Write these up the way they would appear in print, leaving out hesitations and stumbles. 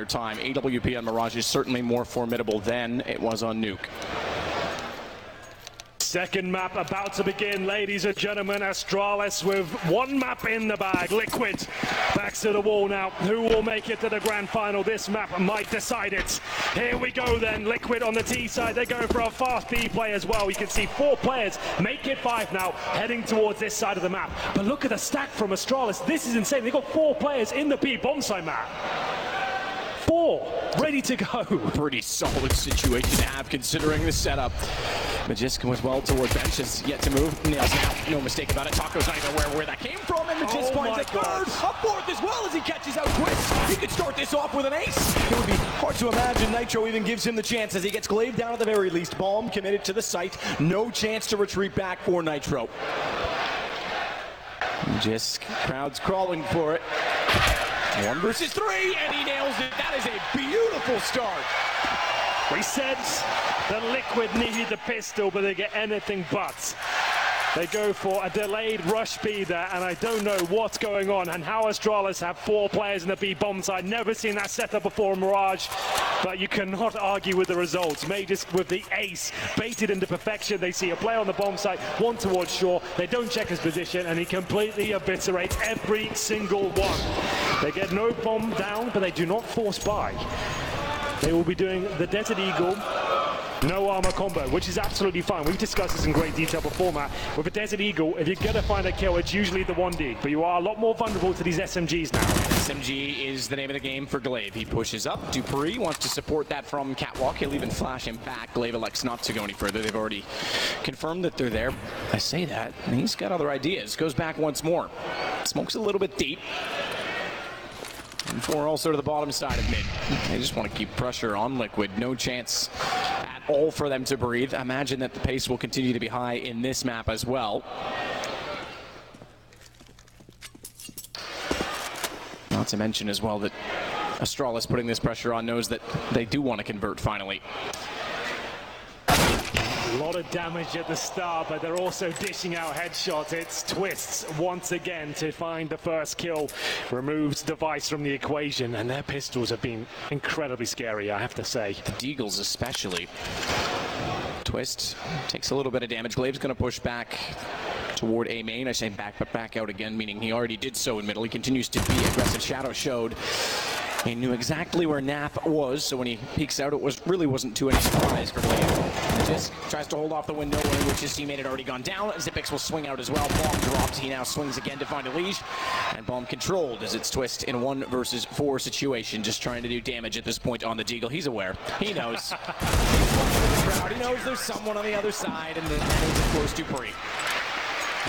time. AWP on Mirage is certainly more formidable than it was on Nuke. Second map about to begin, ladies and gentlemen. Astralis with one map in the bag. Liquid backs to the wall now. Who will make it to the grand final? This map might decide it. Here we go then. Liquid on the T side. They're going for a fast B play as well. You can see 4 players make it 5 now, heading towards this side of the map. But look at the stack from Astralis. This is insane. They've got 4 players in the B bomb side map. 4 ready to go. Pretty solid situation to have considering the setup. Magisk was well toward bench, has yet to move. Nails it out, no mistake about it. Taco's not even aware where that came from, and Magisk finds a third. Up fourth as well as he catches out Twist. He could start this off with an ace. It would be hard to imagine Nitro even gives him the chance as he gets Glaive down at the very least. Bomb committed to the site. No chance to retreat back for Nitro. Magisk, crowd's crawling for it. 1 versus 3, and he nails it. That is a beautiful start. We said that Liquid needed the pistol, but they get anything but. They go for a delayed rush B there, and I don't know what's going on and how Astralis have 4 players in the B bomb side. Never seen that setup before in Mirage, but you cannot argue with the results. Magisk with the ace, baited into perfection. They see a player on the bomb side, one towards shore. They don't check his position, and he completely eviscerates every single one. They get no bomb down, but they do not force by. They will be doing the Desert Eagle, no armor combo, which is absolutely fine. We've discussed this in great detail before, Matt. With a Desert Eagle, if you're going to find a kill, it's usually the 1D, but you are a lot more vulnerable to these SMGs now. SMG is the name of the game for Glaive. He pushes up. Dupree wants to support that from Catwalk. He'll even flash him back. Glaive elects not to go any further. They've already confirmed that they're there. I say that, and he's got other ideas. Goes back once more. Smokes a little bit deep. And 4 also to the bottom side of mid. They just want to keep pressure on Liquid. No chance at all for them to breathe. I imagine that the pace will continue to be high in this map as well. Not to mention as well that Astralis putting this pressure on knows that they do want to convert finally. A lot of damage at the start, but they're also dishing out headshots. It's Twists once again to find the first kill. Removes Device from the equation, and their pistols have been incredibly scary, I have to say. The Deagles especially. Twist takes a little bit of damage. Glaive's going to push back toward A main. I say back, but back out again, meaning he already did so in middle. He continues to be aggressive. Shadow showed. He knew exactly where Nap was, so when he peeks out, it really wasn't too any surprise for Glaive. Just tries to hold off the window, which his teammate had already gone down. Xyp9x will swing out as well. Bomb dropped. He now swings again to find a leash. And Bomb controlled as it's Twist in a 1 versus 4 situation, just trying to do damage at this point on the Deagle. He's aware. He knows. He knows there's someone on the other side, and then of course Dupree.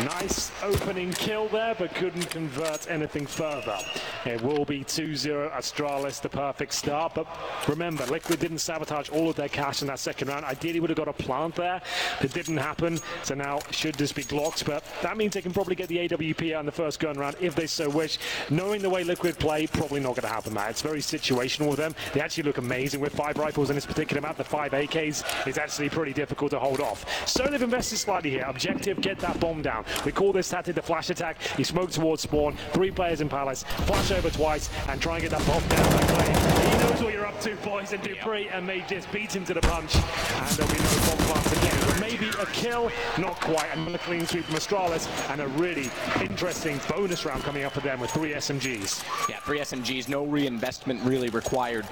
Nice opening kill there, but couldn't convert anything further. It will be 2-0 Astralis, the perfect start. But remember, Liquid didn't sabotage all of their cash in that second round. Ideally would have got a plant there. It didn't happen, so now should just be Glocks. But that means they can probably get the AWP out in the first gun round if they so wish. Knowing the way Liquid play, probably not going to happen, Matt. It's very situational with them. They actually look amazing with 5 rifles in this particular map. The 5 AKs is actually pretty difficult to hold off. So they've invested slightly here. Objective, get that bomb down. We call this tactic the flash attack. You smoke towards spawn, 3 players in Palace, flash over twice, and try and get that bomb down by Glaive. He knows what you're up to, boys, and Dupree and May just beat him to the punch, and there'll be no bomb plants again. But maybe a kill, not quite. Another clean sweep from Astralis, and a really interesting bonus round coming up for them with 3 SMGs. Yeah, 3 SMGs, no reinvestment really required.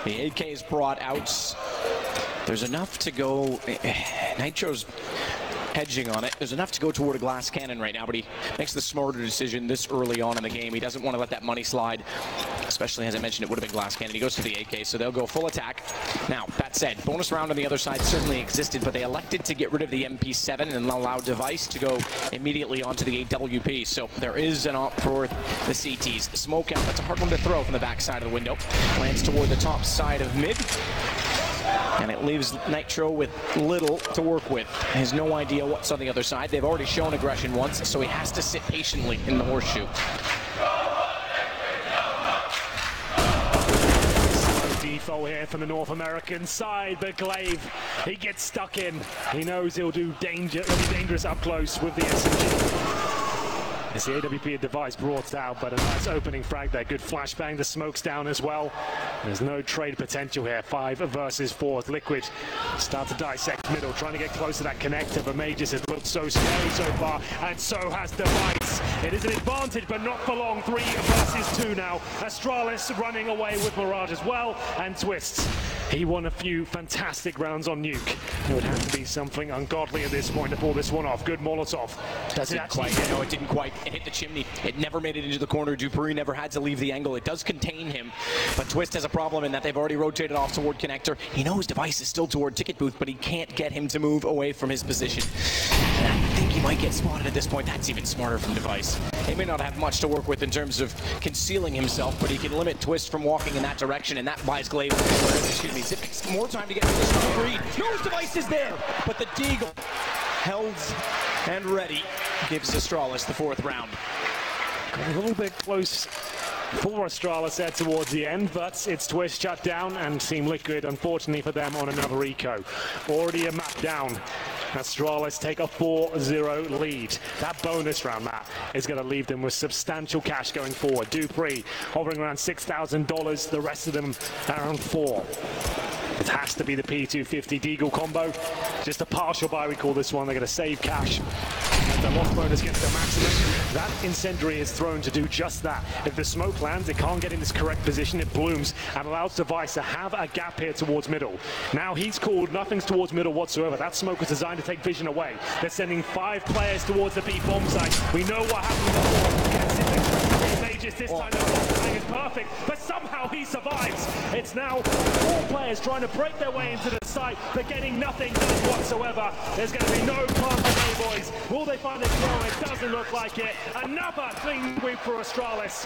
The AK is brought out. There's enough to go. Nitro's hedging on it. There's enough to go toward a glass cannon right now, but he makes the smarter decision this early on in the game. He doesn't want to let that money slide, especially as I mentioned, it would have been glass cannon. He goes to the AK, so they'll go full attack. Now, that said, bonus round on the other side certainly existed, but they elected to get rid of the MP7 and allow Device to go immediately onto the AWP. So there is an op for the CTs. The smoke out, that's a hard one to throw from the back side of the window. Lands toward the top side of mid. And it leaves Nitro with little to work with. He has no idea what's on the other side. They've already shown aggression once, so he has to sit patiently in the horseshoe. Slow defo here from the North American side, but Glaive, he gets stuck in. He knows he'll be dangerous up close with the SMG. It's the AWP Device brought out, but a nice opening frag there. Good flashbang. The smoke's down as well. There's no trade potential here. 5 versus 4. Liquid start to dissect middle, trying to get close to that connector, but Mages has looked so scary so far, and so has Device. It is an advantage, but not for long. 3 versus 2 now. Astralis running away with Mirage as well, and Twists. He won a few fantastic rounds on Nuke. It would have to be something ungodly at this point to pull this one off. Good Molotov. Does it actually? No, it didn't quite. It hit the chimney. It never made it into the corner. Dupree never had to leave the angle. It does contain him, but Twist has a problem in that they've already rotated off toward connector. He knows Device is still toward ticket booth, but he can't get him to move away from his position. And I think he might get spotted at this point. That's even smarter from Device. He may not have much to work with in terms of concealing himself, but he can limit Twist from walking in that direction, and that buys Glaive, excuse me, Zipix more time to get to the Dupree. Knows Device is there, but the Deagle held and ready gives Astralis the 4th round. Got a little bit close for Astralis there towards the end, but it's Twist shut down, and Team Liquid, unfortunately for them, on another eco. Already a map down. Astralis take a 4-0 lead. That bonus round, Matt, is going to leave them with substantial cash going forward. Dupree hovering around $6,000, the rest of them around 4. It has to be the P250 Deagle combo. Just a partial buy, we call this one. They're going to save cash. And the loss bonus gets the maximum. That incendiary is thrown to do just that. If the smoke lands, it can't get in its correct position. It blooms and allows Device to have a gap here towards middle. Now he's called nothing's towards middle whatsoever. That smoke was designed to take vision away. They're sending 5 players towards the B bomb site. We know what happened before. Mages this time the timing is perfect, but somehow he survives. It's now 4 players trying to break their way into the site, but getting nothing done whatsoever. There's going to be no plan today, boys. Will they find a kill? It doesn't look like it. Another clean sweep for Astralis.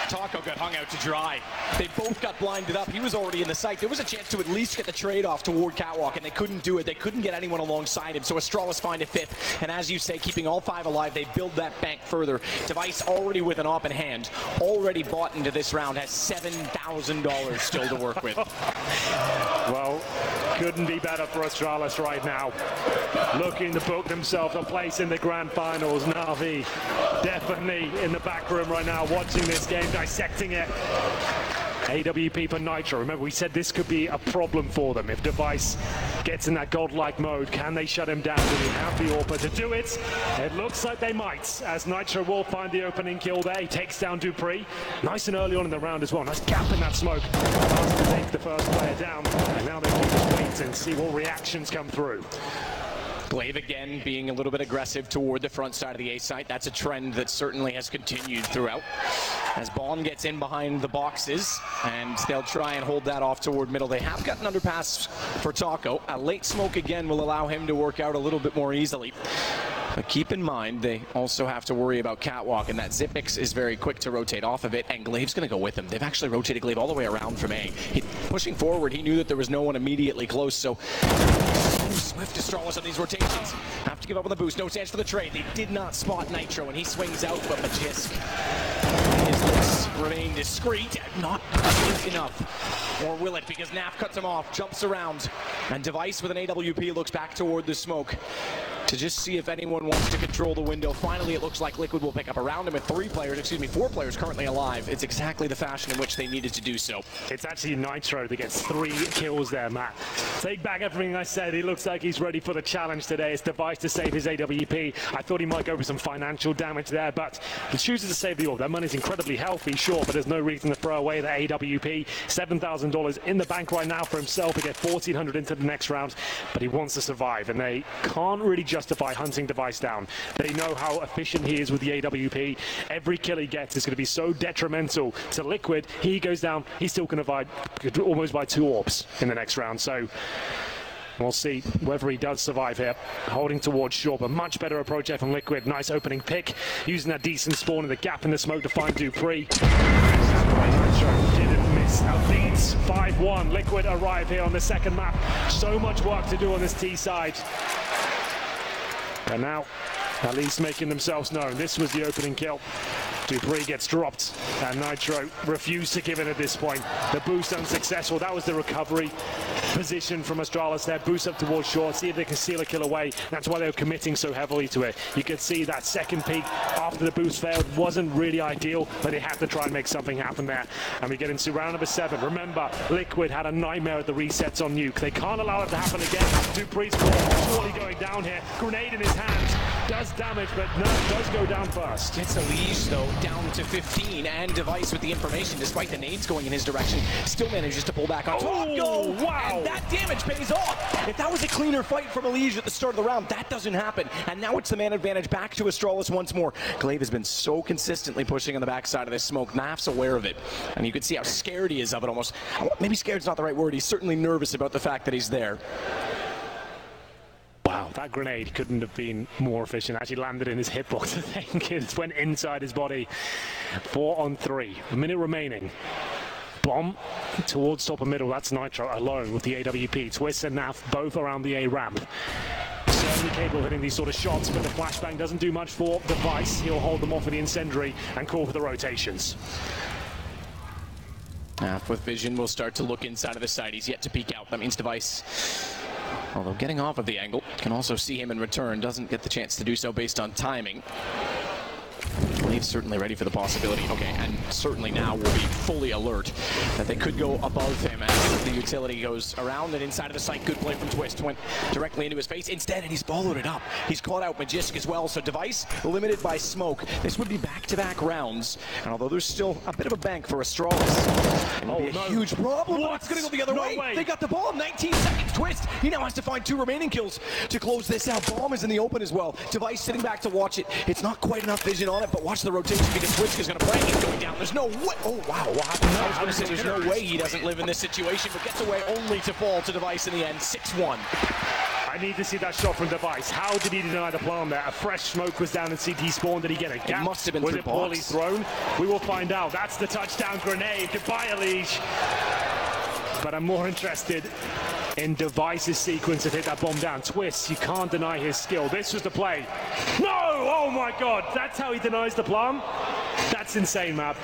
Taco got hung out to dry. They both got blinded up. He was already in the site. There was a chance to at least get the trade off toward Catwalk, and they couldn't do it. They couldn't get anyone alongside him, so Astralis find a 5th. And as you say, keeping all 5 alive, they build that bank further. Device already with an op in hand, already bought into this round, has $7,000 still to work with. Well, couldn't be better for Astralis right now. Looking to book themselves a place in the grand finals. Na'Vi definitely in the back room right now, watching this game, dissecting it. AWP for Nitro. Remember, we said this could be a problem for them. If Device gets in that godlike mode, can they shut him down? Do they have the AWP to do it? It looks like they might, as Nitro will find the opening kill there. He takes down Dupree. Nice and early on in the round as well. Nice gap in that smoke. Fast to take the first player down. And now they can just wait and see what reactions come through. Glaive again being a little bit aggressive toward the front side of the A site. That's a trend that certainly has continued throughout. As Baum gets in behind the boxes, and they'll try and hold that off toward middle. They have got an underpass for Taco. A late smoke again will allow him to work out a little bit more easily. But keep in mind, they also have to worry about Catwalk, and that Zipix is very quick to rotate off of it, and Glaive's going to go with him. They've actually rotated Glaive all the way around from A. Pushing forward, he knew that there was no one immediately close, so swift Astralis on these rotations. Have to give up on the boost. No chance for the trade. They did not spot Nitro, and he swings out, but Magisk, his looks remain discreet. Not enough. Or will it? Because Naf cuts him off, jumps around, and Device with an AWP looks back toward the smoke to just see if anyone wants to control the window. Finally, it looks like Liquid will pick up around him with 4 players currently alive. It's exactly the fashion in which they needed to do so. It's actually Nitro that gets 3 kills there, Matt. Take back everything I said. He looks like he's ready for the challenge today. It's Device to save his AWP. I thought he might go for some financial damage there, but he chooses to save the AWP. That money's incredibly healthy, sure, but there's no reason to throw away the AWP. $7,000 in the bank right now for himself to get $1,400 into the next round, but he wants to survive, and they can't really justify hunting Device down. They know how efficient he is with the AWP. Every kill he gets is going to be so detrimental to Liquid. He goes down, he's still going to almost buy 2 AWPs in the next round, so we'll see whether he does survive here. Holding towards short, but much better approach here from Liquid. Nice opening pick, using that decent spawn in the gap in the smoke to find Dupree. Didn't miss. Now leads 5-1. Liquid arrive here on the second map. So much work to do on this T side. And now, at least making themselves known. This was the opening kill. Dupree gets dropped, and Nitro refused to give in at this point. The boost unsuccessful. That was the recovery position from Astralis there. Boost up towards short, see if they can steal a kill away. That's why they were committing so heavily to it. You could see that second peak after the boost failed wasn't really ideal, but they had to try and make something happen there. And we get into round number 7. Remember, Liquid had a nightmare at the resets on Nuke. They can't allow it to happen again. Dupree's surely going down here. Grenade in his hands. Does damage, but Nerf does go down first. Gets Elige, though, down to 15, and Device with the information, despite the nades going in his direction, still manages to pull back on top. Oh, wow. And that damage pays off. If that was a cleaner fight from Elige at the start of the round, that doesn't happen. And now it's the man advantage back to Astralis once more. Glaive has been so consistently pushing on the backside of this smoke. Naf's aware of it. And you can see how scared he is of it almost. Maybe scared's not the right word. He's certainly nervous about the fact that he's there. Wow, that grenade couldn't have been more efficient. Actually landed in his hitbox, I think. It went inside his body. 4 on 3. A minute remaining. Bomb towards top of middle. That's Nitro alone with the AWP. Twist and Naf both around the A ramp. Certainly capable of hitting these sort of shots, but the flashbang doesn't do much for Device. He'll hold them off with the incendiary and call for the rotations. Naf with vision will start to look inside of the site. He's yet to peek out. That means Device, although getting off of the angle, can also see him in return. Doesn't get the chance to do so based on timing. He's certainly ready for the possibility. Okay, and certainly now will be fully alert that they could go above him as the utility goes around and inside of the site. Good play from Twist. Went directly into his face instead, and he's followed it up. He's caught out Magisk as well, so Device limited by smoke. This would be back-to-back rounds, and although there's still a bit of a bank for Astralis, it would be a huge problem. What? It's going to go the other way. way. They got the bomb. 19 seconds. Twist. He now has to find 2 remaining kills to close this out. Bomb is in the open as well. Device sitting back to watch it. It's not quite enough vision on it, but watch the rotation because Twist is going to break it going down. There's no way. Oh, wow. What happened? I was going to say there's no way he doesn't live in this situation, but gets away only to fall to Device in the end. 6-1. I need to see that shot from Device. How did he deny the plan there? A fresh smoke was down in CT spawn. Did he get a gap? It must have been was through it poorly box. thrown? We will find out. That's the touchdown grenade. Goodbye, Elige. But I'm more interested in Device's sequence to hit that bomb down. Twist, you can't deny his skill. This was the play. No! Oh my God! That's how he denies the plan? That's insane, Map.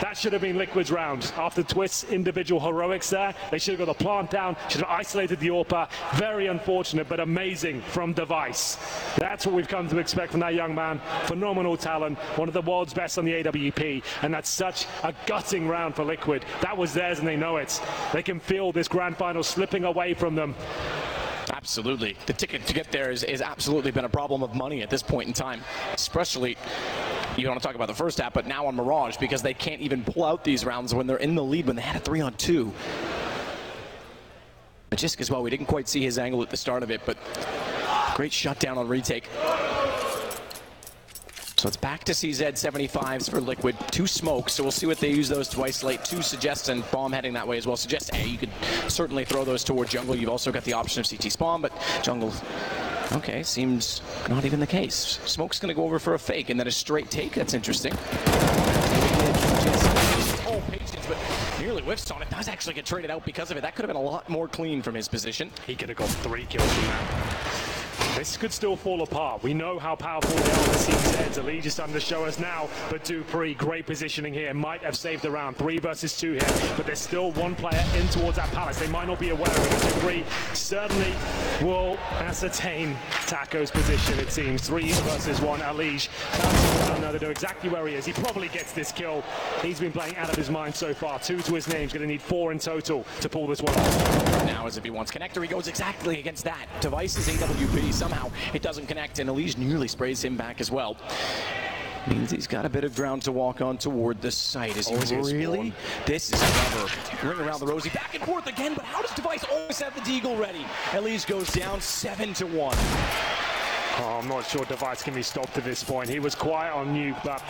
That should have been Liquid's round. After Twist's individual heroics there, they should have got the plant down, should have isolated the AWPer. Very unfortunate, but amazing from Device. That's what we've come to expect from that young man. Phenomenal talent, one of the world's best on the AWP, and that's such a gutting round for Liquid. That was theirs and they know it. They can feel this grand final slipping away from them. Absolutely. The ticket to get there is absolutely been a problem of money at this point in time, especially, you want to talk about the first half, but now on Mirage, because they can't even pull out these rounds when they're in the lead when they had a 3-on-2. Magisk as well, we didn't quite see his angle at the start of it, but great shutdown on retake. So it's back to CZ 75s for Liquid. 2 smokes, so we'll see what they use those to isolate. 2 Suggest and Bomb heading that way as well. Suggest A, you could certainly throw those toward jungle. You've also got the option of CT spawn, but jungle, okay, seems not even the case. Smoke's gonna go over for a fake and then a straight take. That's interesting. Oh, patience, but nearly whiffs on it. Does actually get traded out because of it. That could have been a lot more clean from his position. He could have got 3 kills from that. This could still fall apart. We know how powerful they are with CZs. Elige is starting to show us now, but Dupree, great positioning here, might have saved the round. 3 versus 2 here, but there's still 1 player in towards that palace. They might not be aware of it. Dupree certainly will ascertain Taco's position, it seems. 3 versus 1, Elige. They know exactly where he is. He probably gets this kill. He's been playing out of his mind so far. 2 to his name. He's going to need 4 in total to pull this one off. Now, as if he wants connector, he goes exactly against that. Device's AWP. Somehow it doesn't connect, and Elige nearly sprays him back as well. Means he's got a bit of ground to walk on toward the site. Is he really? This is clever. Ring around the rosy, back and forth again, but how does Device always have the deagle ready? Elige goes down 7-1. Oh, I'm not sure Device can be stopped at this point. He was quiet on Nuke, but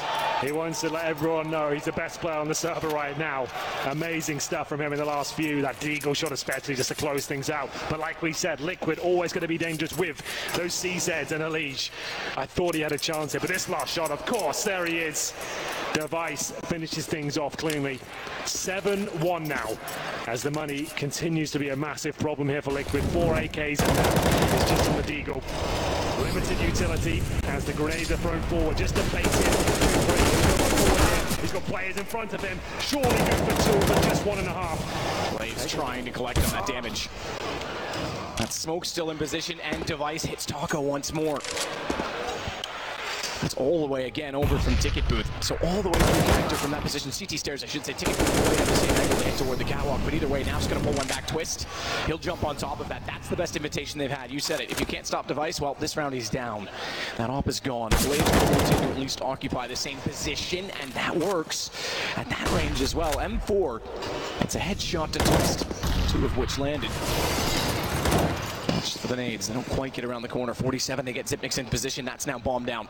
he wants to let everyone know he's the best player on the server right now. Amazing stuff from him in the last few. That deagle shot especially just to close things out. But like we said, Liquid always going to be dangerous with those CZs and Elige. I thought he had a chance here, but this last shot, of course, there he is. Device finishes things off cleanly. 7-1 now, as the money continues to be a massive problem here for Liquid. 4 AKs and now it's just on the deagle. Limited utility as the grenades are thrown forward just to bait it. He's got players in front of him. Surely good for 2, but just 1.5. Glave's trying to collect on that damage. That smoke still in position, and Device hits Taco once more. That's all the way again over from Ticket Booth. So all the way through connector from that position. CT stairs, I should say. Ticket Booth will at the same angle to hit toward the catwalk. But either way, Naf's going to pull one back twist. He'll jump on top of that. That's the best invitation they've had. You said it. If you can't stop Device, well, this round he's down. That op is gone. Blaze will continue to at least occupy the same position, and that works at that range as well. M4, it's a headshot to twist, 2 of which landed. For the nades, they don't quite get around the corner. 47, they get Zipnix in position. That's now bombed down.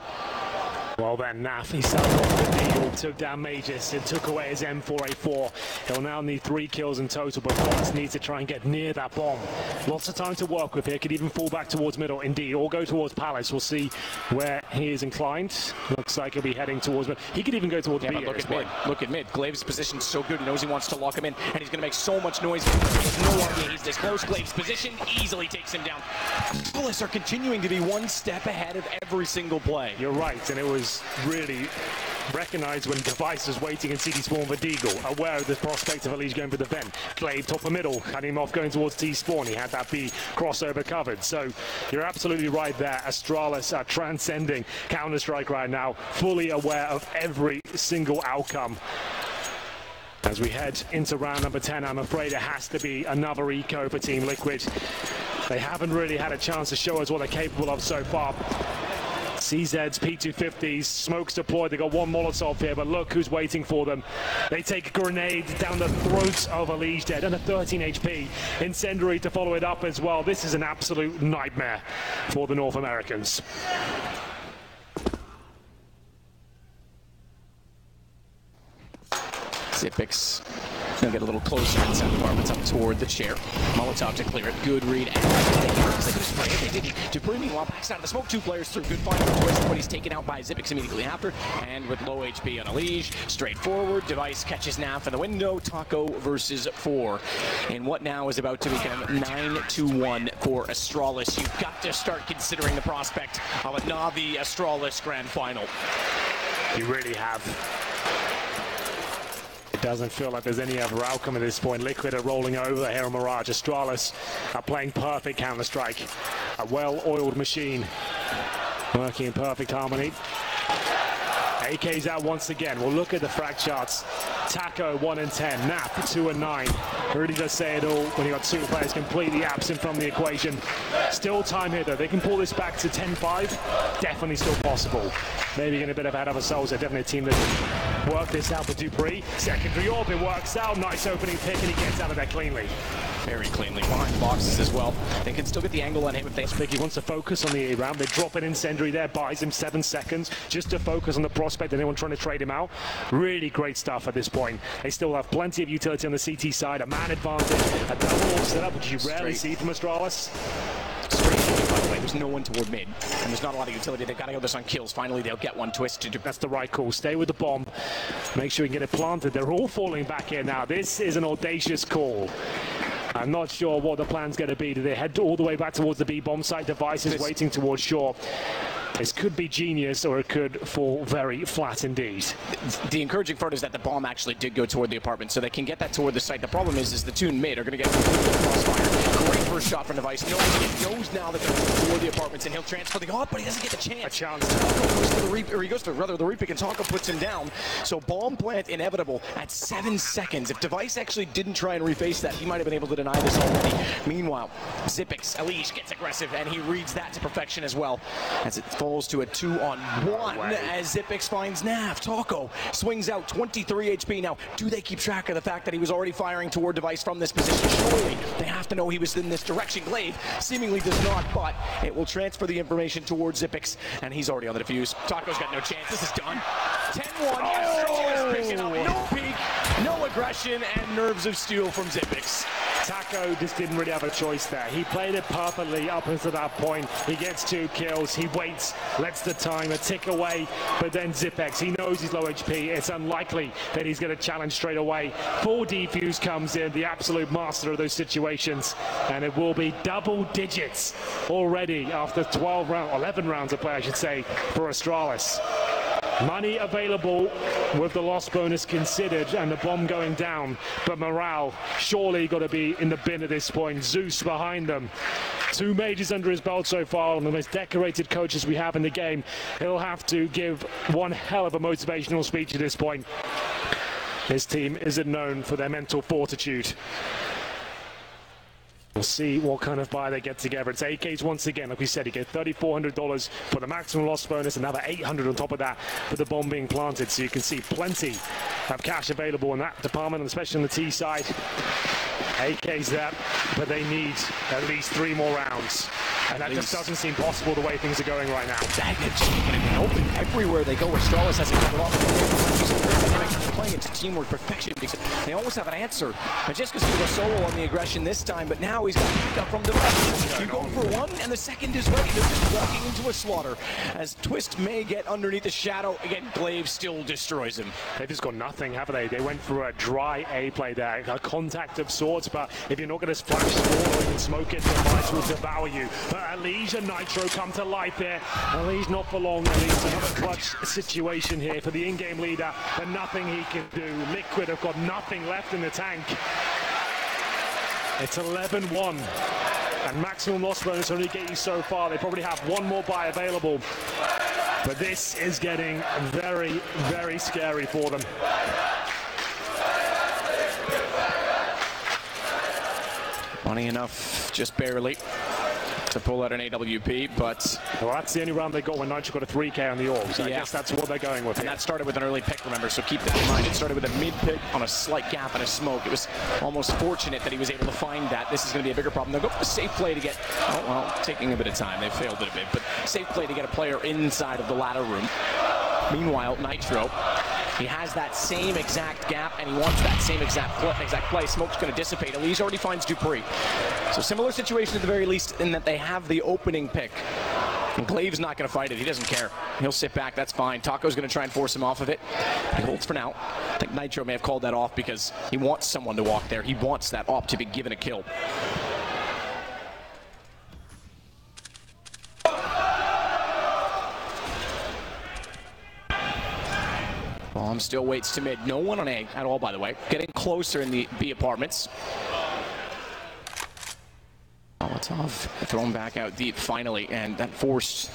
Well then, Naf, he started off with Eagle, took down Magus, and took away his M4A4. He'll now need 3 kills in total, but Fox needs to try and get near that bomb. Lots of time to work with here, could even fall back towards middle, indeed, or go towards Palace. We'll see where he is inclined. Looks like he'll be heading towards middle. He could even go towards B. But look at mid, look at mid. Glave's position's so good, he knows he wants to lock him in, and he's going to make so much noise. There's no idea he's this close. Glave's position easily takes him down. Astralis are continuing to be one step ahead of every single play. You're right, and it was really recognized when Device was waiting in CT spawn for Deagle, aware of the prospect of Elise going for the vent. Glaive top of middle, cutting him off going towards T spawn. He had that B crossover covered. So you're absolutely right there. Astralis are transcending Counter-Strike right now, fully aware of every single outcome. As we head into round number 10, I'm afraid it has to be another eco for Team Liquid. They haven't really had a chance to show us what they're capable of so far. CZ's P250s, smokes deployed. They got one Molotov here, but look who's waiting for them. They take a grenade down the throats of Elise dead, and a 13 HP. Incendiary to follow it up as well. This is an absolute nightmare for the North Americans. Zipix gonna get a little closer inside the apartments up toward the chair. Molotov to clear it. Good read. And they could have sprayed it. They didn't. Dupree, meanwhile, backs out of the smoke. 2 players through. Good find for twist, but he's taken out by Zipix immediately after. And with low HP on Elise, straightforward. Device catches Naf in the window. Taco versus 4. In what now is about to become 9-1 for Astralis. You've got to start considering the prospect of a Navi Astralis Grand Final. You really have. Doesn't feel like there's any other outcome at this point. Liquid are rolling over here on Mirage. Astralis are playing perfect Counter-Strike. A well-oiled machine working in perfect harmony. AK's out once again. We'll look at the frag charts. Taco 1 and 10, Nap 2 and 9. It really does say it all when you got 2 players completely absent from the equation. Still time here though. They can pull this back to 10-5. Definitely still possible. Maybe getting a bit ahead of ourselves. They're definitely a team that worked this out for Dupree. Secondary orb, it works out. Nice opening pick, and he gets out of there cleanly. Very cleanly behind the boxes as well. They can still get the angle on him if they... He wants to focus on the A round. They drop an incendiary there, buys him 7 seconds just to focus on the prospect. Anyone trying to trade him out. Really great stuff at this point. They still have plenty of utility on the CT side. A man advantage, a double orb setup, which you rarely see from Astralis. By the way, there's no one toward mid, and there's not a lot of utility. They've got to go this on kills. Finally, they'll get one twisted. That's the right call. Stay with the bomb. Make sure you can get it planted. They're all falling back here now. This is an audacious call. I'm not sure what the plan's going to be. Do they head all the way back towards the B bomb site? Device is waiting towards shore. This could be genius, or it could fall very flat indeed. The encouraging part is that the bomb actually did go toward the apartment, so they can get that toward the site. The problem is the 2 in mid are going to get crossfire. Great first shot from Device. He knows now that they're toward the apartments, and he'll transfer the but he doesn't get the chance. A chance. Taco goes for the reap, or he goes for rather the repick, and Taco puts him down. So bomb plant inevitable at 7 seconds. If Device actually didn't try and reface that, he might have been able to deny this already. Meanwhile, Zipix, Elise gets aggressive, and he reads that to perfection as well, as it falls to a 2-on-1 as Zipix finds Naf. Taco swings out 23 HP. Now, do they keep track of the fact that he was already firing toward Device from this position? Surely they have to know he was in this direction. Glaive seemingly does not, but it will transfer the information towards Zipix, and he's already on the defuse. Taco's got no chance. This is done. 10-1. Oh! Picking up. No peek, no aggression, and nerves of steel from Zipix. Taco just didn't really have a choice there. He played it perfectly up until that point. He gets 2 kills. He waits, lets the timer tick away, but then Zipix, he knows he's low HP. It's unlikely that he's going to challenge straight away. Full defuse comes in, the absolute master of those situations, and it will be double digits already after 11 rounds of play, I should say, for Astralis. Money available with the loss bonus considered and the bomb going down, but morale surely got to be in the bin at this point. Zeus behind them. 2 majors under his belt so far, one of the most decorated coaches we have in the game. He'll have to give one hell of a motivational speech at this point. His team isn't known for their mental fortitude. We'll see what kind of buy they get together. It's AKs once again. Like we said, you get $3,400 for the maximum loss bonus, another $800 on top of that for the bomb being planted. So you can see plenty of cash available in that department, and especially on the T side. AKs there, but they need at least 3 more rounds. And that just doesn't seem possible the way things are going right now. Baggage and open everywhere they go. Astralis has it covered off. Playing into teamwork perfection because they always have an answer. And just because he was solo on the aggression this time, but now he's got pick up from the left. You go for one, and the second is ready. They're just walking into a slaughter. As Twist may get underneath the shadow, again, Glaive still destroys him. They've just got nothing, haven't they? They went for a dry A play there, a contact of sorts, but if you're not going to splash the or even smoke it, the might will devour you. But Elige and Nitro come to life here. Elige not for long. Elige another clutch situation here for the in-game leader, but nothing he can do. Liquid have got nothing left in the tank. It's 11-1, and maximum loss bonus only get you so far. They probably have one more buy available, but this is getting very, very scary for them. Money enough, just barely, to pull out an AWP, but... Well, that's the only round they got when Nitro got a 3K on the Orbs. I guess that's what they're going with. And that started with an early pick, remember, so keep that in mind. It started with a mid-pick on a slight gap and a smoke. It was almost fortunate that he was able to find that. This is going to be a bigger problem. They'll go for a safe play to get... Oh, well, taking a bit of time. They failed it a bit, but safe play to get a player inside of the ladder room. Meanwhile, Nitro... He has that same exact gap, and he wants that same exact play. Smoke's going to dissipate. Elige already finds Dupree. So similar situation at the very least in that they have the opening pick. And Glaive's not going to fight it. He doesn't care. He'll sit back. That's fine. Taco's going to try and force him off of it. He holds for now. I think Nitro may have called that off because he wants someone to walk there. He wants that op to be given a kill. Bomb still waits to mid. No one on A at all, by the way. Getting closer in the B apartments. Molotov thrown back out deep finally, and that forced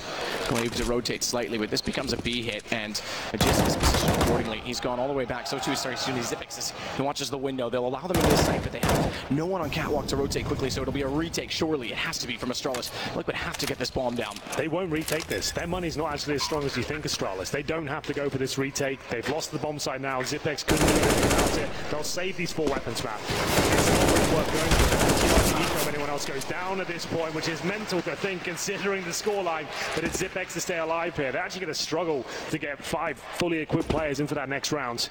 Glaive to rotate slightly, but this becomes a B hit, and adjusts his position accordingly. He's gone all the way back, so too is Zipex. He watches the window. They'll allow them into the site, but they have no one on catwalk to rotate quickly, so it'll be a retake, surely. It has to be from Astralis. Liquid have to get this bomb down. They won't retake this. Their money's not actually as strong as you think, Astralis. They don't have to go for this retake. They've lost the bomb site now. Zipex couldn't do anything about it. They'll save these 4 weapons map. It's not really worth going for if anyone else goes down at this point, which is mental to think considering the scoreline, but it's Zipex to stay alive here. They're actually going to struggle to get 5 fully equipped players into that next round.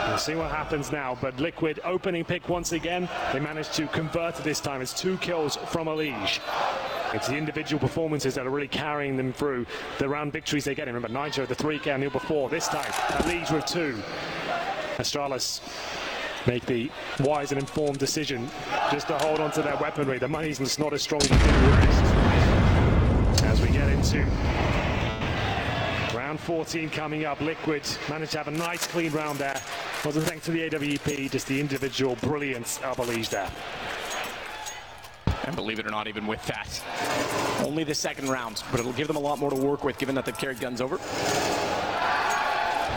We'll see what happens now, but Liquid opening pick once again. They managed to convert it this time. It's 2 kills from Elige. It's the individual performances that are really carrying them through the round victories they get. Remember, Nitro the 3K and the before. This time, Elige with 2. Astralis make the wise and informed decision just to hold on to their weaponry. The money's just not as strong as you think the rest. As we get into round 14 coming up, Liquid managed to have a nice clean round there. Wasn't thanks to the AWP, just the individual brilliance of Elige there. And believe it or not, even with that, only the second round, but it'll give them a lot more to work with given that they've carried guns over.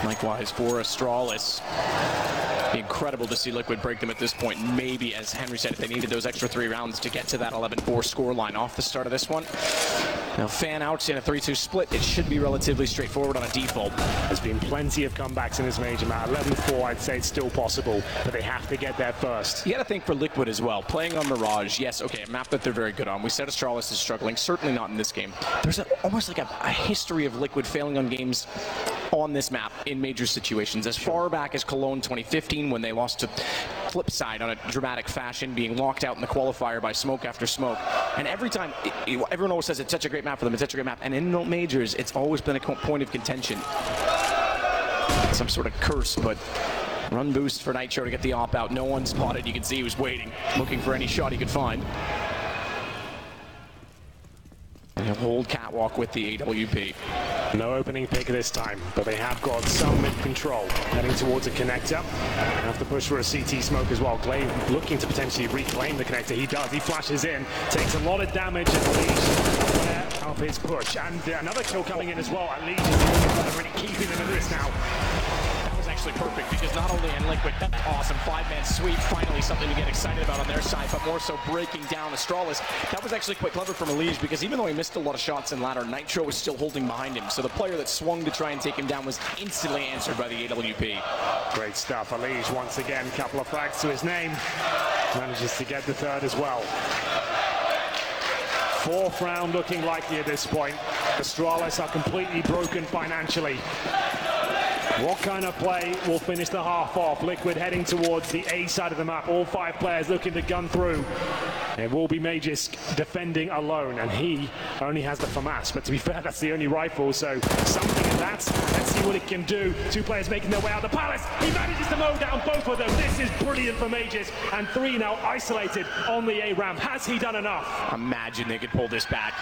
Likewise for Astralis. Be incredible to see Liquid break them at this point. Maybe, as Henry said, if they needed those extra 3 rounds to get to that 11-4 scoreline off the start of this one. They'll fan out in a 3-2 split. It should be relatively straightforward on a default. There's been plenty of comebacks in this major map. 11-4, I'd say it's still possible, but they have to get there first. You got to think for Liquid as well. Playing on Mirage, yes, okay, a map that they're very good on. We said Astralis is struggling, certainly not in this game. There's almost like a history of Liquid failing on games on this map in major situations. As far back as Cologne 2015, when they lost to Flipside on a dramatic fashion, being locked out in the qualifier by smoke after smoke. And every time, everyone always says it's such a great map for them, it's such a great map. And in no majors, it's always been a point of contention. Some sort of curse, but run boost for Nitro to get the op out. No one spotted. You can see he was waiting, looking for any shot he could find. And he'll hold catwalk with the AWP. No opening pick this time, but they have got some mid-control. Heading towards a connector. Have to push for a CT smoke as well. Glaive looking to potentially reclaim the connector. He does. He flashes in. Takes a lot of damage at least of his push. And another kill coming in as well. At least is really keeping them in this now. Actually perfect, because not only in Liquid, that awesome 5-man sweep, finally something to get excited about on their side, but more so breaking down Astralis. That was actually quite clever from Elige, because even though he missed a lot of shots in ladder, Nitro was still holding behind him, so the player that swung to try and take him down was instantly answered by the AWP. Great stuff. Elige once again, couple of frags to his name, manages to get the third as well. Fourth round looking likely at this point. Astralis are completely broken financially. What kind of play will finish the half off? Liquid heading towards the A side of the map. All 5 players looking to gun through. It will be Magisk defending alone, and he only has the FAMAS. But to be fair, that's the only rifle, so something in that. Let's see what it can do. 2 players making their way out of the palace. He manages to mow down both of them. This is brilliant for Magisk. And 3 now isolated on the A ramp. Has he done enough? Imagine they could pull this back.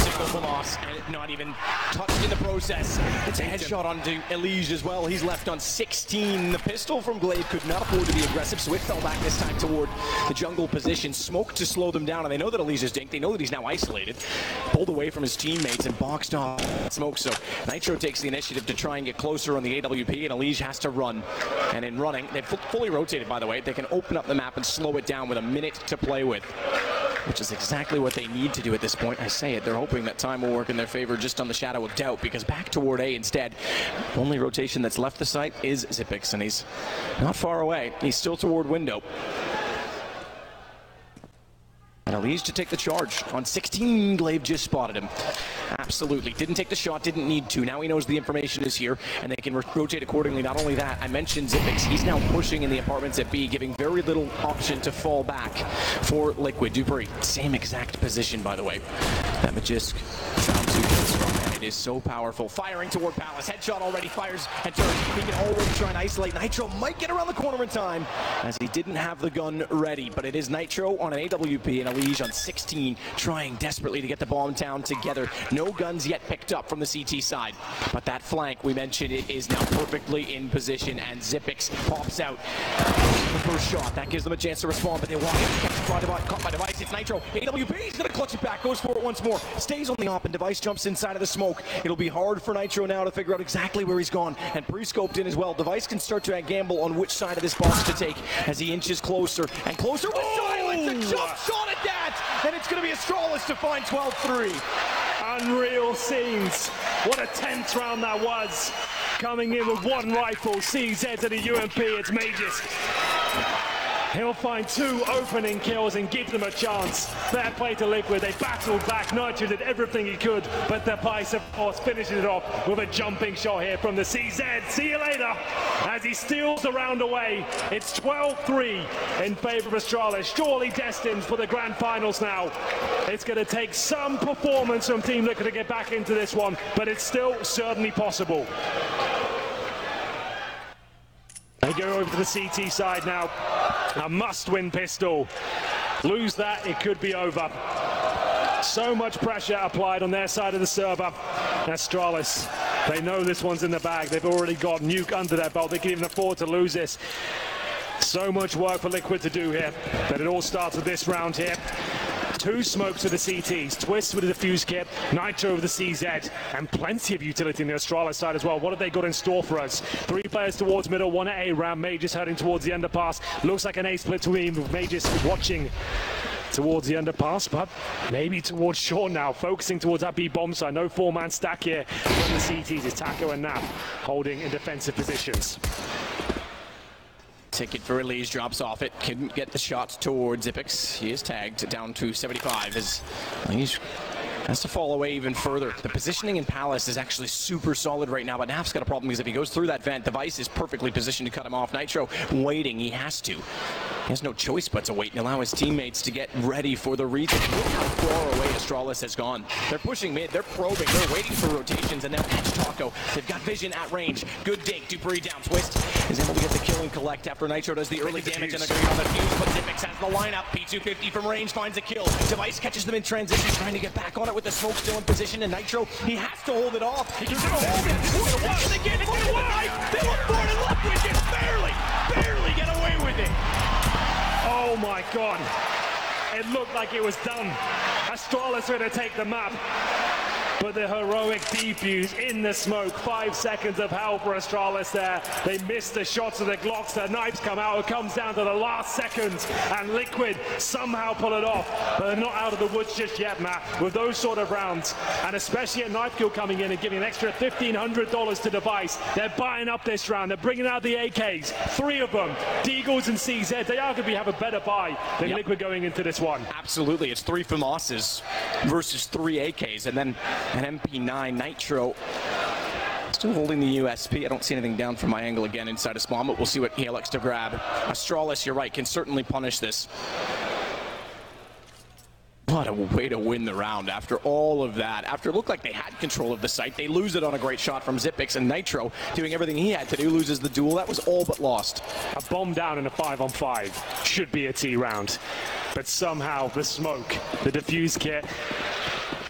Single loss, and not even touched in the process. It's a headshot onto Elige as well. He's left on 16. The pistol from Glaive could not afford to be aggressive. Swift fell back this time toward the jungle position. Smoke to slow them down, and they know that Elige is dinked. They know that he's now isolated. Pulled away from his teammates and boxed off Smoke. So Nitro takes the initiative to try and get closer on the AWP, and Elige has to run. And in running, they've fully rotated, by the way. They can open up the map and slow it down with a minute to play with, which is exactly what they need to do at this point. I say it, they're hoping that time will work in their favor just on the shadow of doubt, because back toward A instead, the only rotation that's left the site is Xyp9x, and he's not far away. He's still toward window. And Elige to take the charge. On 16, Glaive just spotted him. Absolutely. Didn't take the shot, didn't need to. Now he knows the information is here, and they can rotate accordingly. Not only that, I mentioned Xyp9x. He's now pushing in the apartments at B, giving very little option to fall back for Liquid. Dupree, same exact position, by the way. That Magisk found 2 kills from, and it is so powerful. Firing toward Palace. Headshot already fires and turns. He can already try and isolate. Nitro might get around the corner in time, as he didn't have the gun ready. But it is Nitro on an AWP and Elige on 16, trying desperately to get the bomb down together. No guns yet picked up from the CT side, but that flank, we mentioned, it is now perfectly in position, and Xyp9x pops out the first shot. That gives them a chance to respond, but they walk in, caught by Device. It's Nitro. AWP, he's gonna clutch it back, goes for it once more, stays on the op, and Device jumps inside of the smoke. It'll be hard for Nitro now to figure out exactly where he's gone, and pre-scoped in as well. Device can start to gamble on which side of this box to take as he inches closer and closer with silence. A jump shot at that, and it's gonna be Astralis to find 12-3. Unreal scenes. What a tense round that was. Coming in with 1 rifle, CZ to the UMP, it's Magisk. He'll find 2 opening kills and give them a chance. Fair play to Liquid. They battled back. Nitro did everything he could, but the Pice, of course, finishes it off with a jumping shot here from the CZ. See you later. As he steals the round away, it's 12-3 in favor of Astralis. Surely destined for the grand finals now. It's going to take some performance from Team Liquid to get back into this one, but it's still certainly possible. They go over to the CT side now. A must-win pistol. Lose that, it could be over. So much pressure applied on their side of the server. Astralis, they know this one's in the bag. They've already got Nuke under their belt. They can even afford to lose this. So much work for Liquid to do here. But it all starts with this round here. 2 smokes with the CTs, Twist with the defuse kit, Nitro with the CZ, and plenty of utility in the Astralis side as well. What have they got in store for us? 3 players towards middle, 1 at A ramp. Magisk heading towards the underpass. Looks like an A split team with Magisk watching towards the underpass, but maybe towards Sean now, focusing towards that B bomb side. No 4-man stack here from the CTs. It's Taco and Nap holding in defensive positions. Ticket for Elige drops off it. Couldn't get the shot towards Xyp9x. He is tagged down to 75 as Elige has to fall away even further. The positioning in Palace is actually super solid right now, but Nap's got a problem because if he goes through that vent, Device is perfectly positioned to cut him off. Nitro waiting, he has to. He has no choice but to wait and allow his teammates to get ready for the retake. Look how far away Astralis has gone. They're pushing mid, they're probing, they're waiting for rotations, and now Edge Taco. They've got vision at range. Good dink. Dupree down. Twist is able to get the kill and collect after Nitro does the early damage, and they're going to be on the fuse, but Zipix has the lineup. P250 from range finds a kill. Device catches them in transition, trying to get back on it with the smoke still in position, and Nitro, he has to hold it off. He can hold it. What can they get? It's the knife. They look for it, and Liquid just barely get away with it. Oh my god. It looked like it was done. Astralis were to take the map. But the heroic defuse in the smoke. 5 seconds of hell for Astralis there. They missed the shots of the Glocks. The knives come out. It comes down to the last seconds. And Liquid somehow pull it off. But they're not out of the woods just yet, Matt. With those sort of rounds. And especially a knife kill coming in and giving an extra $1,500 to Device. They're buying up this round. They're bringing out the AKs. 3 of them. Deagles and CZ. They arguably have a better buy than Liquid going into this one. Absolutely. It's 3 FAMASes versus 3 AKs. And then an MP9 Nitro still holding the USP. I don't see anything down from my angle again inside of spawn, but we'll see what he elects to grab. Astralis, you're right, can certainly punish this. What a way to win the round after all of that. After it looked like they had control of the site, they lose it on a great shot from Zipix, and Nitro, doing everything he had to do, loses the duel. That was all but lost. A bomb down in a 5-on-5 should be a T round. But somehow the smoke, the defuse kit,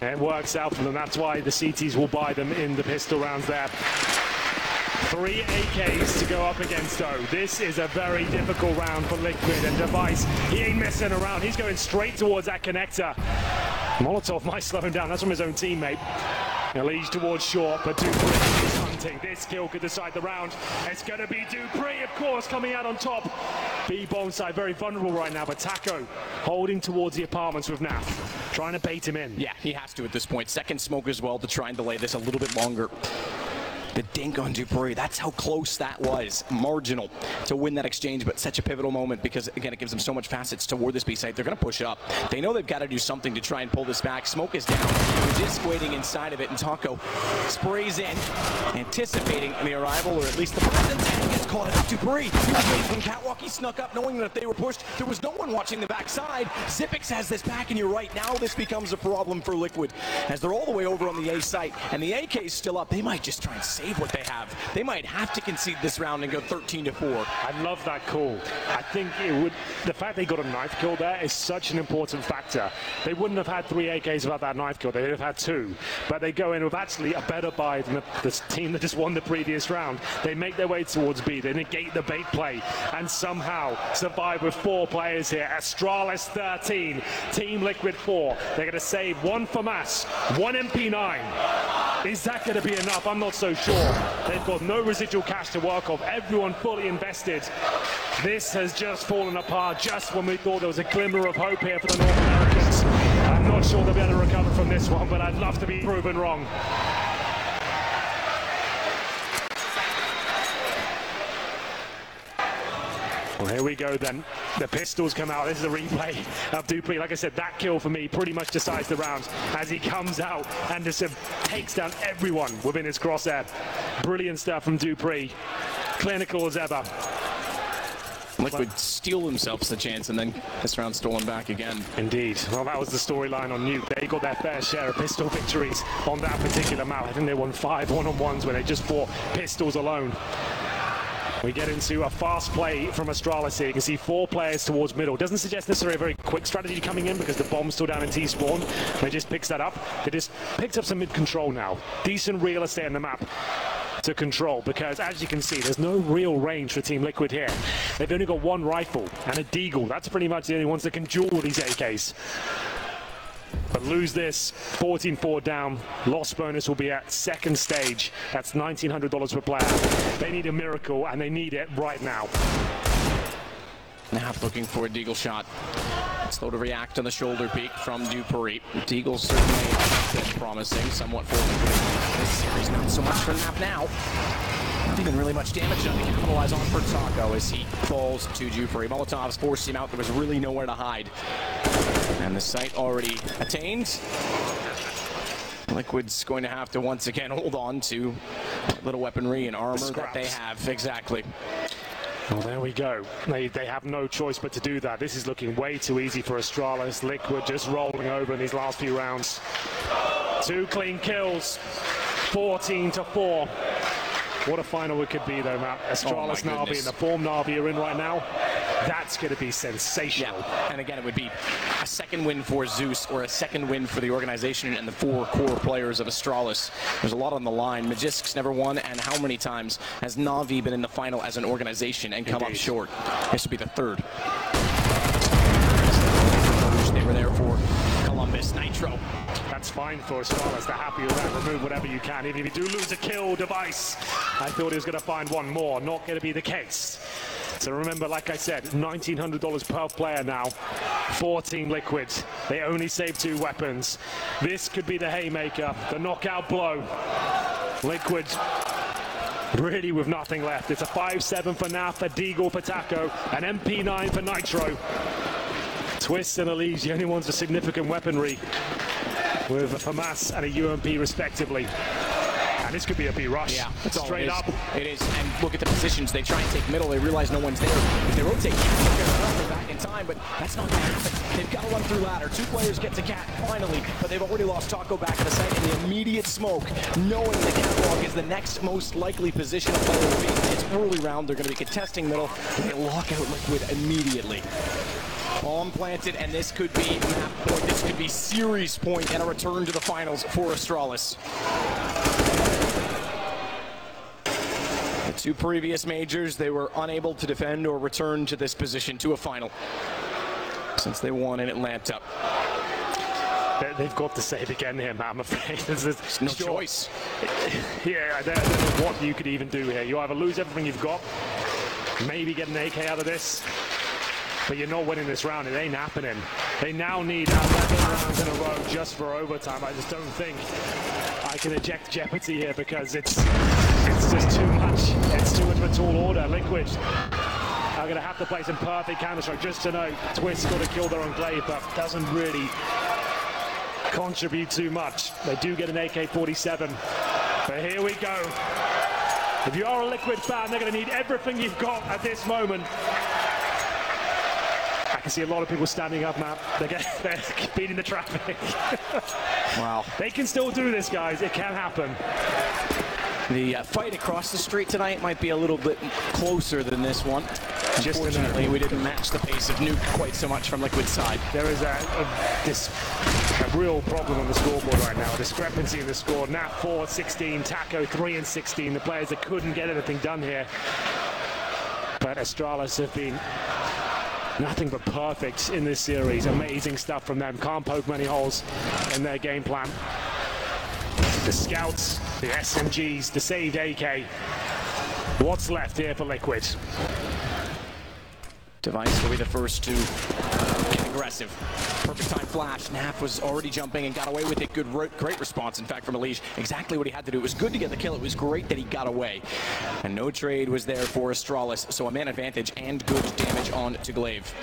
it works out for them. That's why the CTs will buy them in the pistol rounds there. 3 AKs to go up against O. This is a very difficult round for Liquid, and Device, he ain't messing around. He's going straight towards that connector. Molotov might slow him down. That's from his own teammate. Now leads towards short, but Dupree is hunting. This kill could decide the round. It's going to be Dupree, of course, coming out on top. B-bomb side very vulnerable right now, but Taco holding towards the apartments with Naf, trying to bait him in. Yeah, he has to at this point. Second smoke as well to try and delay this a little bit longer. The dink on Dupree, that's how close that was. Marginal to win that exchange, but such a pivotal moment because, again, it gives them so much facets toward this B site. They're going to push up. They know they've got to do something to try and pull this back. Smoke is down. They're just waiting inside of it, and Taco sprays in, anticipating the arrival, or at least the presence, and gets caught out. Dupree, he was waiting from Catwalk. He snuck up knowing that if they were pushed, there was no one watching the backside. Zipix has this back, and you're right, now this becomes a problem for Liquid. As they're all the way over on the A site, and the AK's still up, they might just try and save what they have. They might have to concede this round and go 13-4. I love that call. I think it would. The fact they got a knife kill there is such an important factor. They wouldn't have had 3 AKs without that knife kill. They would have had 2. But they go in with actually a better buy than the team that just won the previous round. They make their way towards B. They negate the bait play and somehow survive with 4 players here. Astralis 13, Team Liquid 4. They're going to save 1 FAMAS, 1 MP9. Is that going to be enough? I'm not so sure. They've got no residual cash to work off. Everyone fully invested. This has just fallen apart just when we thought there was a glimmer of hope here for the North Americans. I'm not sure they'll be able to recover from this one, but I'd love to be proven wrong. Well, here we go then. The pistols come out. This is a replay of Dupree. Like I said, that kill for me pretty much decides the round as he comes out and just takes down everyone within his crosshair. Brilliant stuff from Dupree. Clinical as ever. Liquid steal themselves the chance, and then this round stolen back again. Indeed. Well, that was the storyline on Nuke. They got their fair share of pistol victories on that particular map. I think they won 5 one-on-ones where they just fought pistols alone. We get into a fast play from Astralis here. You can see 4 players towards middle. Doesn't suggest necessarily a very quick strategy coming in because the bomb's still down in T-spawn. They just picks that up. They just picked up some mid-control now. Decent real estate on the map to control because, as you can see, there's no real range for Team Liquid here. They've only got 1 rifle and a deagle. That's pretty much the only ones that can duel these AKs. But lose this, 14-4 down. Loss bonus will be at second stage. That's $1,900 per player. They need a miracle, and they need it right now. Now looking for a deagle shot. Slow to react on the shoulder peek from Dupree. Deagle certainly been promising, somewhat for this series. Not so much for Map now. Not even really much damage done to capitalize on for Taco as he falls to Dupree. Molotovs forced him out. There was really nowhere to hide. And the site already attained. Liquid's going to have to once again hold on to little weaponry and armor that they have. Exactly. Well, there we go. They have no choice but to do that. This is looking way too easy for Astralis. Liquid just rolling over in these last few rounds. 2 clean kills, 14-4. What a final it could be, though, Matt. Astralis, Na'Vi, in the form Na'Vi are in right now, that's going to be sensational. Yeah. And again, it would be a second win for Zeus or a second win for the organization and the 4 core players of Astralis. There's a lot on the line. Magisk's never won, and how many times has Na'Vi been in the final as an organization and come up short? This would be the 3rd. They were there for Columbus. Nitro. That's fine for Astralis. They're happy with that. Remove whatever you can. Even if you do lose a kill device, I thought he was going to find one more. Not going to be the case. So remember, like I said, $1,900 per player now. 14 Liquid. They only save 2 weapons. This could be the haymaker, the knockout blow. Liquid really with nothing left. It's a 5-7 for NAF, a Deagle for Taco, an MP9 for Nitro. Twist and Elise, the only ones with significant weaponry, with a FAMAS and a UMP respectively. And this could be a B rush. Yeah, straight up. It is. And look at the positions. They try and take middle. They realize no one's there. If they rotate, they're back in time, but that's not going to happen. They've got to run through ladder. 2 players get to Cat finally, but they've already lost Taco back at the site in the immediate smoke, knowing the Catwalk is the next most likely position a player will be. It's early round. They're going to be contesting middle. They lock out Liquid immediately. Bomb planted, and this could be map point. This could be series point and a return to the finals for Astralis. The 2 previous majors, they were unable to defend or return to this position to a final since they won in Atlanta. They've got to save again here, Matt, I'm afraid. There's no choice. Yeah, I don't know what you could even do here. You either lose everything you've got, maybe get an AK out of this, but you're not winning this round. It ain't happening. They now need 11 rounds in a row just for overtime. I just don't think I can eject Jeopardy here because it's just too much. It's too much of a tall order. Liquid are going to have to play some perfect Counter-Strike just to know Twist got to kill their Enclave, but doesn't really contribute too much. They do get an AK-47, but here we go. If you are a Liquid fan, they're going to need everything you've got at this moment. I can see a lot of people standing up, Matt. They're beating the traffic. Wow. They can still do this, guys. It can happen. The fight across the street tonight might be a little bit closer than this one. Unfortunately, we didn't match the pace of Nuke quite so much from Liquid's side. There is a real problem on the scoreboard right now. A discrepancy in the score. NAF 4-16, Taco 3-16. The players that couldn't get anything done here. But Astralis have been nothing but perfect in this series. Amazing stuff from them. Can't poke many holes in their game plan. The scouts, the SMGs, the saved AK. What's left here for Liquid? Device will be the first to get aggressive. Perfect time flash. NAF was already jumping and got away with it. Great response, in fact, from Elise. Exactly what he had to do. It was good to get the kill. It was great that he got away. And no trade was there for Astralis, so a man advantage and good damage on to Glaive.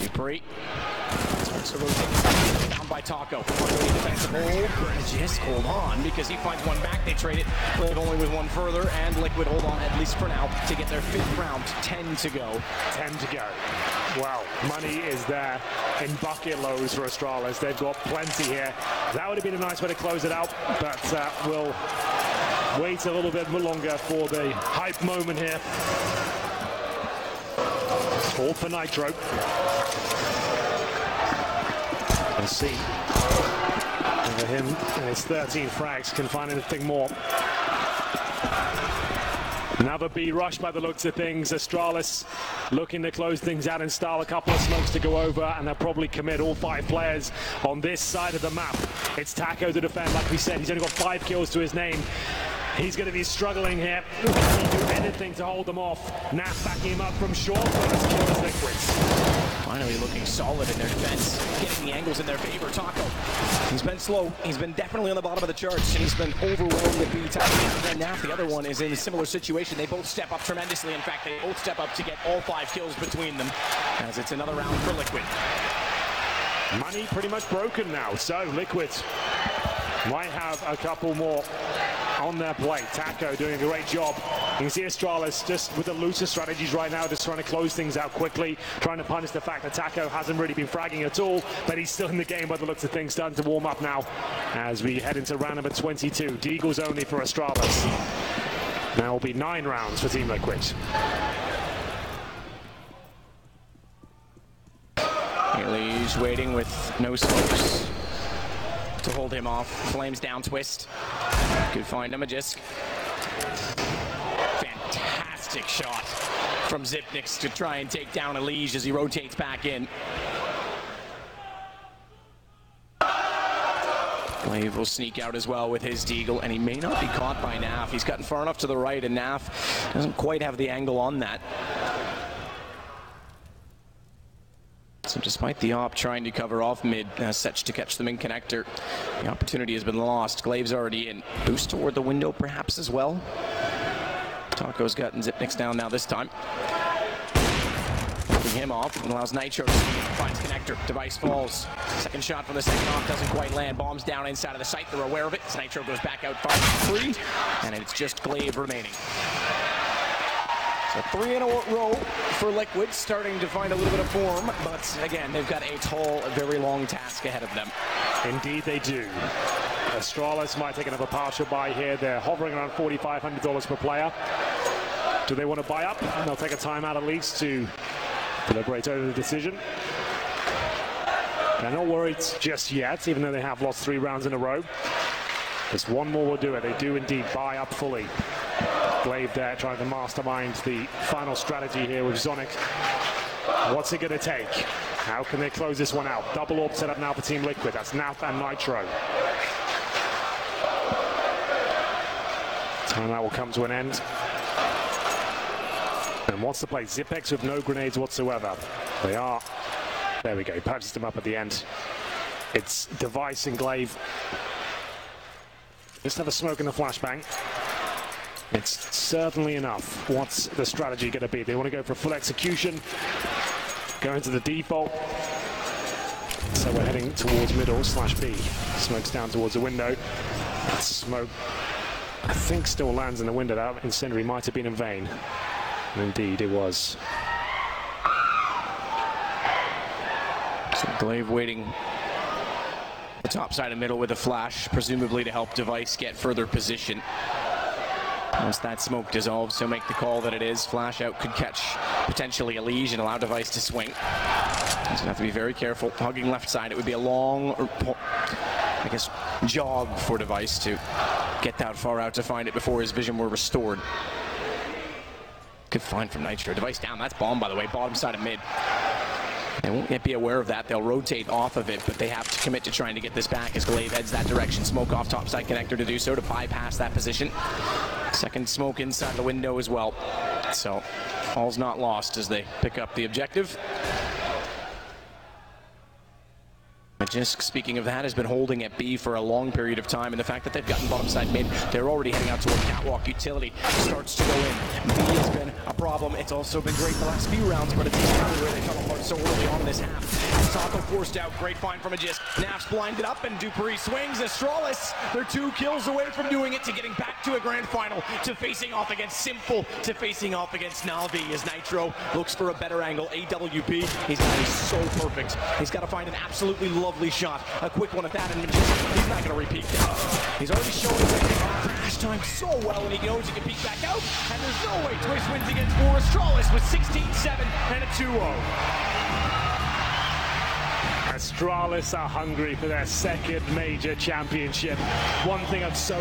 Dupree starts to rotate. Down by Taco. Defensive hold. Just hold on, because he finds one back. They trade it. Glaive only with one further, and Liquid hold on, at least for now, to get their 5th round. 10 to go. 10 to go. Wow, money is there in bucket loads for Astralis. They've got plenty here. That would have been a nice way to close it out, but we'll wait a little bit longer for the hype moment here. All for Nitro. Let's see whether him and his 13 frags can find anything more. Another B rush by the looks of things. Astralis looking to close things out, install a couple of smokes to go over, and they'll probably commit all 5 players on this side of the map. It's Taco to defend, like we said. He's only got 5 kills to his name. He's going to be struggling here. Can he do anything to hold them off? NAF backing him up from short, but let's kill his Liquids. Finally looking solid in their defense, getting the angles in their favor. Taco, he's been slow. He's been definitely on the bottom of the charts, and he's been overwhelmed with B Taco. And NAF, the other one, is in a similar situation. They both step up tremendously. In fact, they both step up to get all 5 kills between them, as it's another round for Liquid. Money pretty much broken now, so Liquid might have a couple more on their plate. Taco doing a great job. You can see Astralis just with the looser strategies right now, just trying to close things out quickly, trying to punish the fact that Taco hasn't really been fragging at all, but he's still in the game by the looks of things, starting to warm up now as we head into round number 22. Deagles only for Astralis. Now will be 9 rounds for Team Liquid. He's waiting with no smokes to hold him off. Flames down twist. Good find him, a Jisk. Fantastic shot from Zipnix to try and take down Elige as he rotates back in. Glaive will sneak out as well with his Deagle, and he may not be caught by Naf. He's gotten far enough to the right, and Naf doesn't quite have the angle on that. So despite the op trying to cover off mid, Sech to catch them in connector, the opportunity has been lost. Glaive's already in. Boost toward the window perhaps as well. Taco's gotten Zipnix down now this time. Holding him off and allows Nitro to find connector. Device falls. Second shot from the second off doesn't quite land. Bombs down inside of the site. They're aware of it. As Nitro goes back out 5-3, and it's just Glaive remaining. So 3 in a row for Liquid, starting to find a little bit of form, but again, they've got a tall, very long task ahead of them. Indeed they do. Astralis might take another partial buy here. They're hovering around $4,500 per player. Do they want to buy up? And they'll take a timeout at least to deliberate over the decision. They're not worried just yet, even though they have lost 3 rounds in a row. Just one more will do it. They do indeed buy up fully. Glaive there trying to mastermind the final strategy here with Zonic. What's it going to take? How can they close this one out? Double orb set up now for Team Liquid. That's Naf and Nitro. And that will come to an end. And what's the play? Zipex with no grenades whatsoever. They are. There we go. Patches them up at the end. It's Device and Glaive. Just have a smoke in the flashbang. It's certainly enough. What's the strategy going to be? They want to go for full execution, go into the default. So we're heading towards middle /B. Smoke's down towards the window. That smoke, I think, still lands in the window. That incendiary might have been in vain. And indeed, it was. So Glaive waiting the top side of middle with a flash, presumably to help Device get further position. Once that smoke dissolves, he'll make the call that it is. Flash out could catch potentially Elige and allow Device to swing. He's going to have to be very careful. Hugging left side, it would be a long, I guess, jog for Device to get that far out to find it before his vision were restored. Good find from Nitro. Device down, that's bomb, by the way, bottom side of mid. They won't yet be aware of that. They'll rotate off of it, but they have to commit to trying to get this back as Glaive heads that direction. Smoke off topside connector to do so, to bypass that position. Second smoke inside the window as well. So all's not lost as they pick up the objective. Jisk, speaking of that, has been holding at B for a long period of time, and the fact that they've gotten bottom side mid, they're already heading out toward catwalk. Utility starts to go in. B has been a problem. It's also been great the last few rounds, but it's probably where they fell apart so early on in this half. Taco forced out. Great find from a Jisk. Naf's blinded up, and Dupree swings. Astralis, they're 2 kills away from doing it, to getting back to a grand final, to facing off against Simple, to facing off against Na'Vi as Nitro looks for a better angle. AWP, he's got to be so perfect. He's got to find an absolutely lovely shot, a quick one at that, and he's not going to repeat that. He's already shown his crash time so well, and he knows he can peek back out, and there's no way Twist wins against 4. Astralis with 16-7 and a 2-0. Astralis are hungry for their second major championship. One thing I'm so